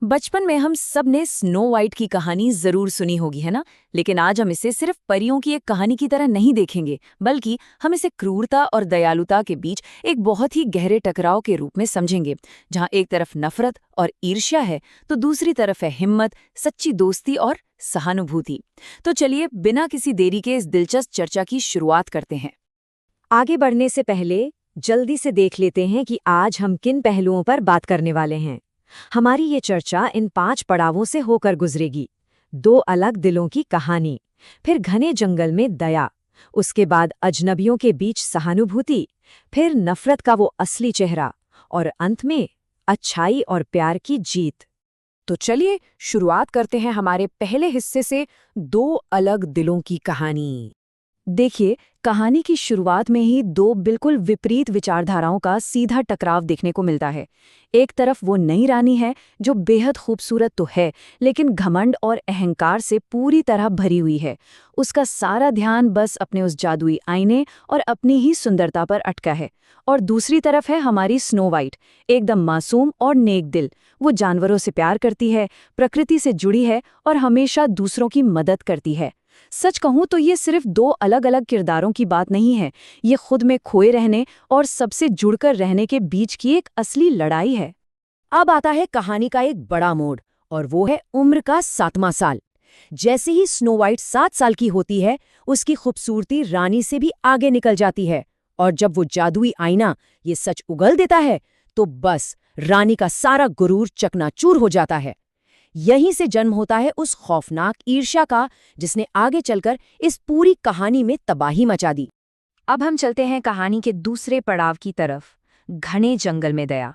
बचपन में हम सब ने स्नो वाइट की कहानी जरूर सुनी होगी, है ना? लेकिन आज हम इसे सिर्फ परियों की एक कहानी की तरह नहीं देखेंगे, बल्कि हम इसे क्रूरता और दयालुता के बीच एक बहुत ही गहरे टकराव के रूप में समझेंगे, जहां एक तरफ नफरत और ईर्ष्या है तो दूसरी तरफ है हिम्मत, सच्ची दोस्ती और सहानुभूति। तो चलिए बिना किसी देरी के इस दिलचस्प चर्चा की शुरुआत करते हैं। आगे बढ़ने से पहले जल्दी से देख लेते हैं कि आज हम किन पहलुओं पर बात करने वाले हैं। हमारी ये चर्चा इन 5 पड़ावों से होकर गुजरेगी। 2 अलग दिलों की कहानी, फिर घने जंगल में दया, उसके बाद अजनबियों के बीच सहानुभूति, फिर नफरत का वो असली चेहरा, और अंत में अच्छाई और प्यार की जीत। तो चलिए शुरुआत करते हैं हमारे पहले हिस्से से, 2 अलग दिलों की कहानी। देखिए, कहानी की शुरुआत में ही 2 बिल्कुल विपरीत विचारधाराओं का सीधा टकराव देखने को मिलता है। एक तरफ वो नई रानी है जो बेहद खूबसूरत तो है, लेकिन घमंड और अहंकार से पूरी तरह भरी हुई है। उसका सारा ध्यान बस अपने उस जादुई आईने और अपनी ही सुंदरता पर अटका है। और दूसरी तरफ है हमारी स्नो वाइट, एकदम मासूम और नेक दिल। वो जानवरों से प्यार करती है, प्रकृति से जुड़ी है और हमेशा दूसरों की मदद करती है। सच कहूं तो ये सिर्फ 2 अलग-अलग किरदारों की बात नहीं है, ये खुद में खोए रहने और सबसे जुड़कर रहने के बीच की एक असली लड़ाई है। अब आता है कहानी का एक बड़ा मोड़, और वो है उम्र का 7वां साल। जैसे ही स्नो वाइट 7 साल की होती है, उसकी खूबसूरती रानी से भी आगे निकल जाती है। और जब वो जादुई आईना ये सच उगल देता है, तो बस रानी का सारा गुरूर चकनाचूर हो जाता है। यहीं से जन्म होता है उस खौफनाक ईर्ष्या का, जिसने आगे चलकर इस पूरी कहानी में तबाही मचा दी। अब हम चलते हैं कहानी के दूसरे पड़ाव की तरफ, घने जंगल में दया।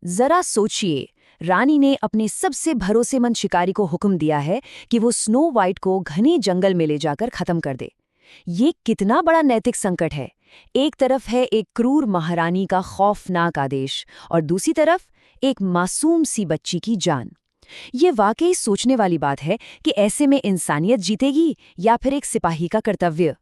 जरा सोचिए, रानी ने अपने सबसे भरोसेमंद शिकारी को हुक्म दिया है कि वो स्नो वाइट को घने जंगल में ले जाकर खत्म कर दे। ये कितना बड़ा नैतिक संकट है। एक तरफ है एक क्रूर महारानी का खौफनाक आदेश, और दूसरी तरफ एक मासूम सी बच्ची की जान। ये वाकई सोचने वाली बात है कि ऐसे में इंसानियत जीतेगी या फिर एक सिपाही का कर्तव्य।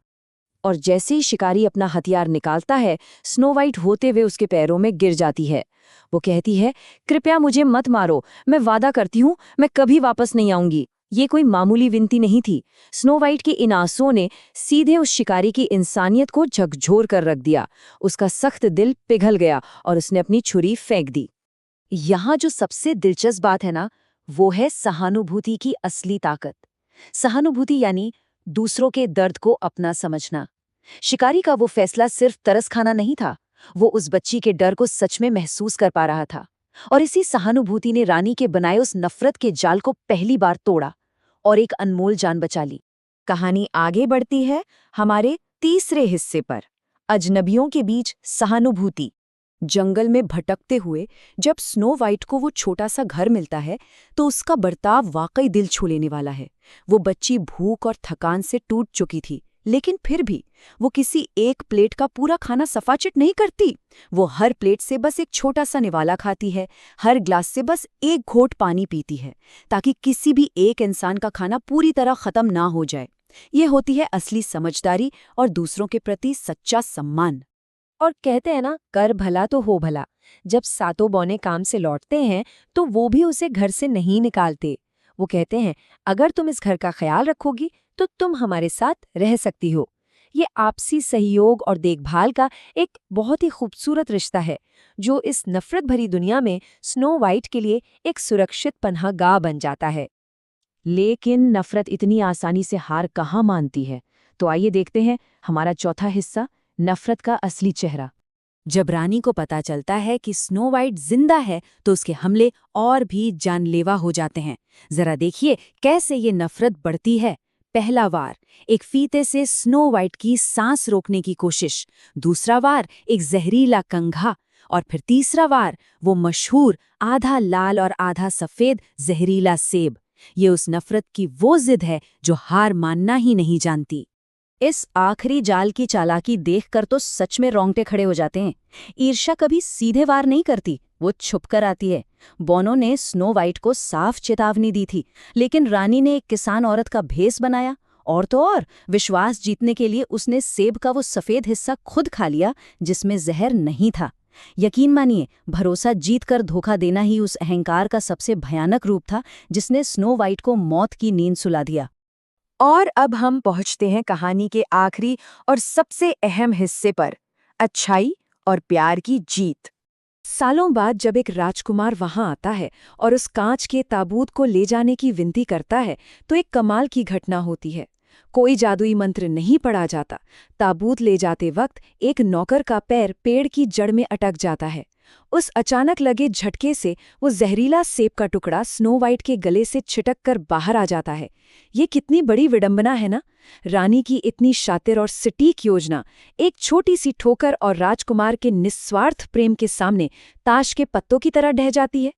और जैसे ही शिकारी अपना हथियार निकालता है, स्नो वाइट होते हुए उसके पैरों में गिर जाती है। वो कहती है, कृपया मुझे मत मारो, मैं वादा करती हूँ मैं कभी वापस नहीं आऊंगी। ये कोई मामूली विनती नहीं थी। स्नो वाइट की इन आंसुओं ने सीधे उस शिकारी की इंसानियत को झकझोर कर रख दिया। उसका सख्त दिल पिघल गया और उसने अपनी छुरी फेंक दी। यहाँ जो सबसे दिलचस्प बात है ना, वो है सहानुभूति की असली ताकत। सहानुभूति यानी दूसरों के दर्द को अपना समझना। शिकारी का वो फैसला सिर्फ तरस खाना नहीं था, वो उस बच्ची के डर को सच में महसूस कर पा रहा था। और इसी सहानुभूति ने रानी के बनाए उस नफरत के जाल को पहली बार तोड़ा और एक अनमोल जान बचा ली। कहानी आगे बढ़ती है हमारे तीसरे हिस्से पर, अजनबियों के बीच सहानुभूति। जंगल में भटकते हुए जब स्नो वाइट को वो छोटा सा घर मिलता है, तो उसका बर्ताव वाकई दिल छू लेने वाला है। वो बच्ची भूख और थकान से टूट चुकी थी, लेकिन फिर भी वो किसी एक प्लेट का पूरा खाना सफाचिट नहीं करती। वो हर प्लेट से बस एक छोटा सा निवाला खाती है, हर ग्लास से बस एक घोंट पानी पीती है, ताकि किसी भी एक इंसान का खाना पूरी तरह खत्म ना हो जाए। ये होती है असली समझदारी और दूसरों के प्रति सच्चा सम्मान। और कहते हैं ना, कर भला तो हो भला। जब सातों बौने काम से लौटते हैं तो वो भी उसे घर से नहीं निकालते। वो कहते हैं, अगर तुम इस घर का ख्याल रखोगी तो तुम हमारे साथ रह सकती हो। ये आपसी सहयोग और देखभाल का एक बहुत ही खूबसूरत रिश्ता है, जो इस नफरत भरी दुनिया में स्नो वाइट के लिए एक सुरक्षित पनाहगाह बन जाता है। लेकिन नफरत इतनी आसानी से हार कहाँ मानती है? तो आइए देखते हैं हमारा चौथा हिस्सा, नफरत का असली चेहरा। जब रानी को पता चलता है कि स्नो वाइट जिंदा है, तो उसके हमले और भी जानलेवा हो जाते हैं। जरा देखिए कैसे ये नफरत बढ़ती है। पहला वार, एक फीते से स्नो वाइट की सांस रोकने की कोशिश। दूसरा वार, एक जहरीला कंघा। और फिर तीसरा वार, वो मशहूर आधा लाल और आधा सफेद जहरीला सेब। ये उस नफरत की वो जिद है जो हार मानना ही नहीं जानती। इस आखिरी जाल की चालाकी देखकर तो सच में रोंगटे खड़े हो जाते हैं। ईर्ष्या कभी सीधे वार नहीं करती, वो छुपकर आती है। बोनो ने स्नो वाइट को साफ चेतावनी दी थी, लेकिन रानी ने एक किसान औरत का भेष बनाया, और तो और विश्वास जीतने के लिए उसने सेब का वो सफेद हिस्सा खुद खा लिया जिसमें जहर नहीं था। यकीन मानिए, भरोसा जीत कर धोखा देना ही उस अहंकार का सबसे भयानक रूप था जिसने स्नो वाइट को मौत की नींद सुला दिया। और अब हम पहुंचते हैं कहानी के आखिरी और सबसे अहम हिस्से पर, अच्छाई और प्यार की जीत। सालों बाद जब एक राजकुमार वहां आता है और उस कांच के ताबूत को ले जाने की विनती करता है, तो एक कमाल की घटना होती है। कोई जादुई मंत्र नहीं पढ़ा जाता। ताबूत ले जाते वक्त एक नौकर का पैर पेड़ की जड़ में अटक जाता है। उस अचानक लगे झटके से वो जहरीला सेब का टुकड़ा स्नो वाइट के गले से छिटक कर बाहर आ जाता है। ये कितनी बड़ी विडंबना है ना। रानी की इतनी शातिर और सटीक योजना एक छोटी सी ठोकर और राजकुमार के निस्वार्थ प्रेम के सामने ताश के पत्तों की तरह ढह जाती है।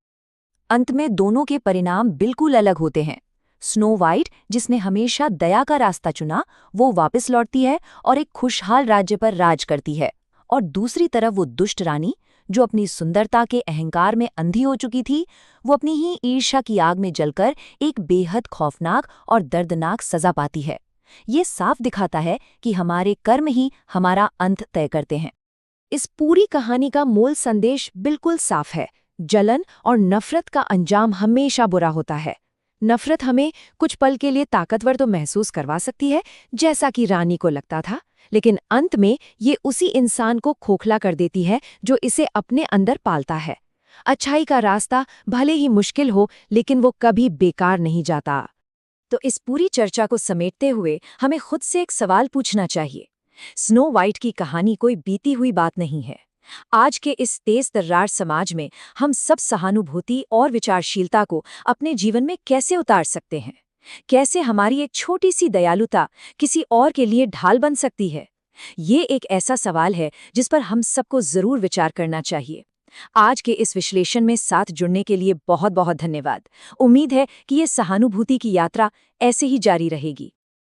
अंत में दोनों के परिणाम बिल्कुल अलग होते हैं। स्नो वाइट, जिसने हमेशा दया का रास्ता चुना, वो वापस लौटती है और एक खुशहाल राज्य पर राज करती है। और दूसरी तरफ वो दुष्ट रानी, जो अपनी सुंदरता के अहंकार में अंधी हो चुकी थी, वो अपनी ही ईर्ष्या की आग में जलकर एक बेहद खौफनाक और दर्दनाक सजा पाती है। ये साफ दिखाता है कि हमारे कर्म ही हमारा अंत तय करते हैं। इस पूरी कहानी का मूल संदेश बिल्कुल साफ है। जलन और नफरत का अंजाम हमेशा बुरा होता है। नफरत हमें कुछ पल के लिए ताकतवर तो महसूस करवा सकती है, जैसा कि रानी को लगता था, लेकिन अंत में ये उसी इंसान को खोखला कर देती है जो इसे अपने अंदर पालता है। अच्छाई का रास्ता भले ही मुश्किल हो, लेकिन वो कभी बेकार नहीं जाता। तो इस पूरी चर्चा को समेटते हुए हमें खुद से एक सवाल पूछना चाहिए। स्नो वाइट की कहानी कोई बीती हुई बात नहीं है। आज के इस तेज तर्रार समाज में हम सब सहानुभूति और विचारशीलता को अपने जीवन में कैसे उतार सकते हैं? कैसे हमारी एक छोटी सी दयालुता किसी और के लिए ढाल बन सकती है? ये एक ऐसा सवाल है जिस पर हम सबको जरूर विचार करना चाहिए। आज के इस विश्लेषण में साथ जुड़ने के लिए बहुत बहुत धन्यवाद। उम्मीद है कि ये सहानुभूति की यात्रा ऐसे ही जारी रहेगी।